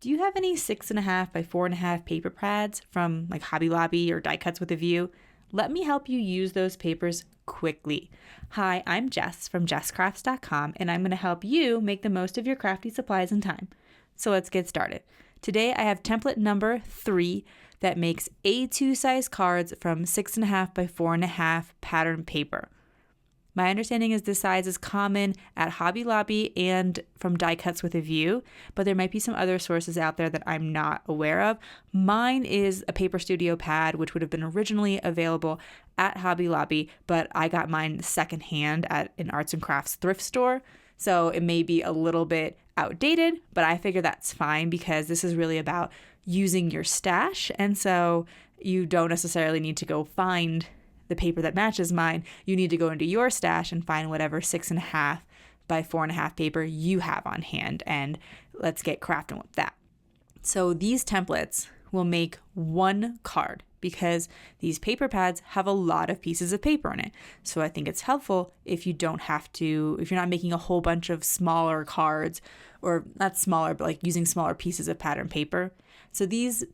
Do you have any 6.5 by 4.5 paper pads from like Hobby Lobby or Die Cuts with a View? Let me help you use those papers quickly. Hi, I'm Jess from jesscrafts.com, and I'm going to help you make the most of your crafty supplies and time. So let's get started. Today I have template number 3 that makes A2 size cards from 6.5 by 4.5 pattern paper. My understanding is this size is common at Hobby Lobby and from Die Cuts with a View, but there might be some other sources out there that I'm not aware of. Mine is a Paper Studio pad, which would have been originally available at Hobby Lobby, but I got mine secondhand at an arts and crafts thrift store. So it may be a little bit outdated, but I figure that's fine because this is really about using your stash. And so you don't necessarily need to go find the paper that matches mine. You need to go into your stash and find whatever 6.5 by 4.5 paper you have on hand, and let's get crafting with that. So these templates will make one card because these paper pads have a lot of pieces of paper in it. So I think it's helpful if you don't have to, if you're not making a whole bunch of smaller cards, or not smaller, but like using smaller pieces of pattern paper. So these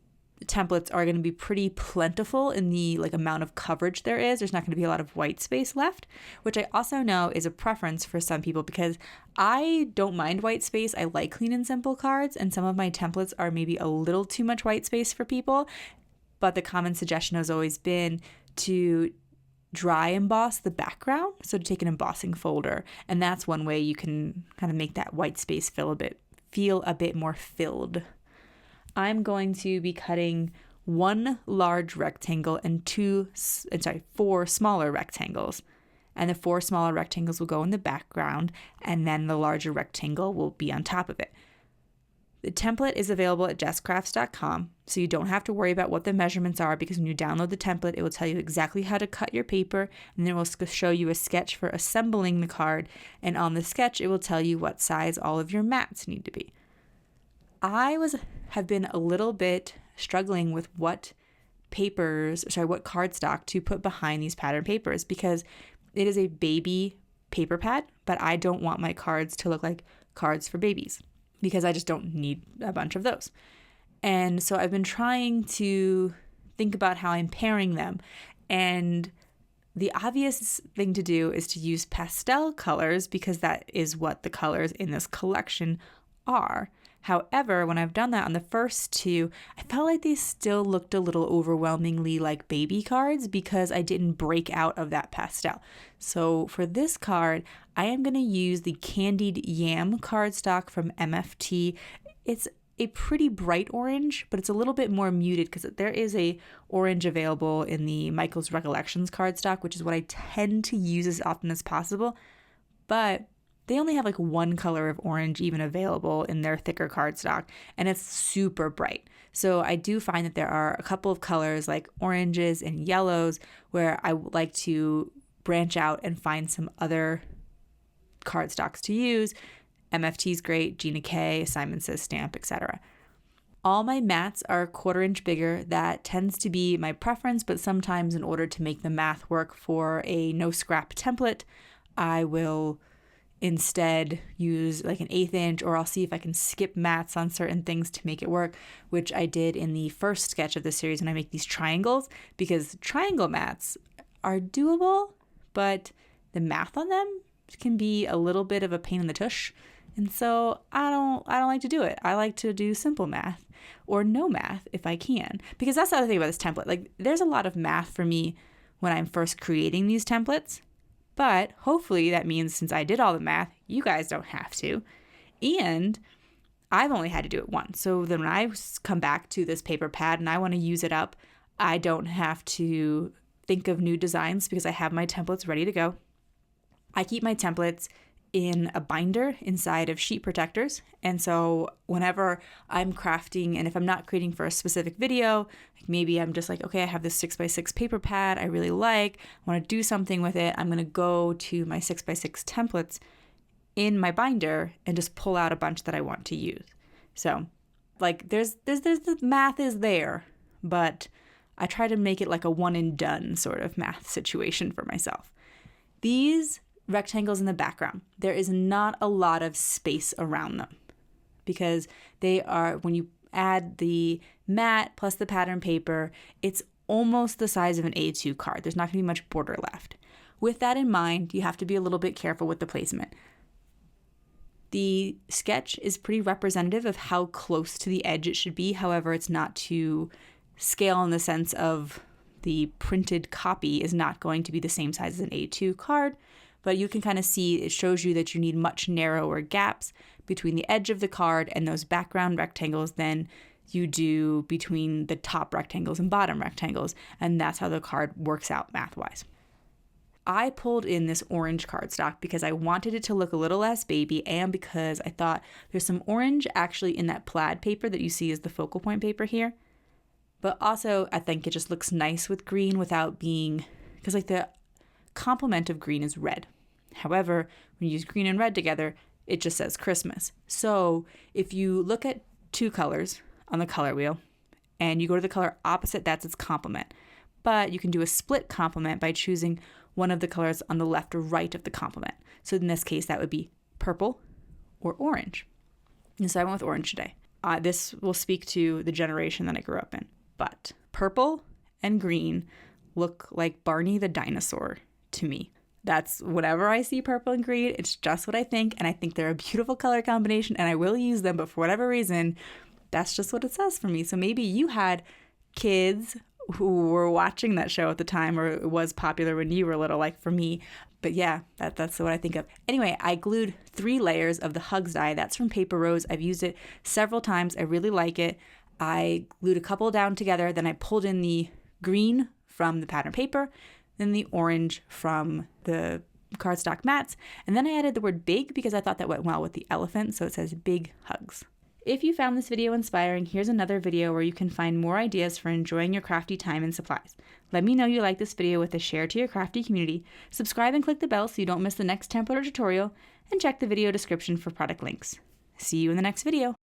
templates are going to be pretty plentiful in the like amount of coverage there is. There's not going to be a lot of white space left, which I also know is a preference for some people because I don't mind white space. I like clean and simple cards, and some of my templates are maybe a little too much white space for people. But the common suggestion has always been to dry emboss the background, so to take an embossing folder, and that's one way you can kind of make that white space feel a bit more filled. I'm going to be cutting one large rectangle and 4 smaller rectangles. And the 4 smaller rectangles will go in the background, and then the larger rectangle will be on top of it. The template is available at jesscrafts.com, so you don't have to worry about what the measurements are because when you download the template, it will tell you exactly how to cut your paper, and then it will show you a sketch for assembling the card, and on the sketch, it will tell you what size all of your mats need to be. I have been a little bit struggling with what cardstock to put behind these pattern papers because it is a baby paper pad, but I don't want my cards to look like cards for babies because I just don't need a bunch of those. And so I've been trying to think about how I'm pairing them. And the obvious thing to do is to use pastel colors because that is what the colors in this collection are. However, when I've done that on the first 2, I felt like they still looked a little overwhelmingly like baby cards because I didn't break out of that pastel. So for this card, I am going to use the Candied Yam cardstock from MFT. It's a pretty bright orange, but it's a little bit more muted because there is a orange available in the Michael's Recollections cardstock, which is what I tend to use as often as possible. But they only have like one color of orange even available in their thicker cardstock, and it's super bright. So I do find that there are a couple of colors like oranges and yellows where I would like to branch out and find some other cardstocks to use. MFT's great, Gina K, Simon Says Stamp, etc. All my mats are 1/4 inch bigger. That tends to be my preference, but sometimes in order to make the math work for a no scrap template, I will instead use like an 1/8 inch, or I'll see if I can skip mats on certain things to make it work, which I did in the first sketch of the series when I make these triangles, because triangle mats are doable, but the math on them can be a little bit of a pain in the tush. And so I don't like to do it. I like to do simple math or no math if I can, because that's the other thing about this template. Like there's a lot of math for me when I'm first creating these templates. But hopefully that means since I did all the math, you guys don't have to. And I've only had to do it once. So then when I come back to this paper pad and I want to use it up, I don't have to think of new designs because I have my templates ready to go. I keep my templates in a binder inside of sheet protectors. And so whenever I'm crafting, and if I'm not creating for a specific video, like maybe I'm just like, okay, I have this 6x6 paper pad I really like, I want to do something with it, I'm going to go to my 6x6 templates in my binder and just pull out a bunch that I want to use. So like there's the math is there, but I try to make it like a one and done sort of math situation for myself. These rectangles in the background, there is not a lot of space around them because they are, when you add the mat plus the pattern paper, it's almost the size of an A2 card. There's not going to be much border left. With that in mind, you have to be a little bit careful with the placement. The sketch is pretty representative of how close to the edge it should be. However, it's not to scale in the sense of the printed copy is not going to be the same size as an A2 card, but you can kind of see it shows you that you need much narrower gaps between the edge of the card and those background rectangles than you do between the top rectangles and bottom rectangles, and that's how the card works out math-wise. I pulled in this orange cardstock because I wanted it to look a little less baby and because I thought there's some orange actually in that plaid paper that you see as the focal point paper here. But also I think it just looks nice with green without being, because like the complement of green is red. However, when you use green and red together, it just says Christmas. So if you look at two colors on the color wheel and you go to the color opposite, that's its complement. But you can do a split complement by choosing one of the colors on the left or right of the complement. So in this case, that would be purple or orange. And so I went with orange today. This will speak to the generation that I grew up in. But purple and green look like Barney the dinosaur to me. That's whenever I see purple and green, it's just what I think. And I think they're a beautiful color combination and I will use them. But for whatever reason, that's just what it says for me. So maybe you had kids who were watching that show at the time, or it was popular when you were little, like for me. But yeah, that's what I think of. Anyway, I glued 3 layers of the Hugs die. That's from Paper Rose. I've used it several times. I really like it. I glued a couple down together. Then I pulled in the green from the pattern paper, then the orange from the cardstock mats. And then I added the word big because I thought that went well with the elephant. So it says Big Hugs. If you found this video inspiring, here's another video where you can find more ideas for enjoying your crafty time and supplies. Let me know you like this video with a share to your crafty community, subscribe and click the bell so you don't miss the next template or tutorial, and check the video description for product links. See you in the next video.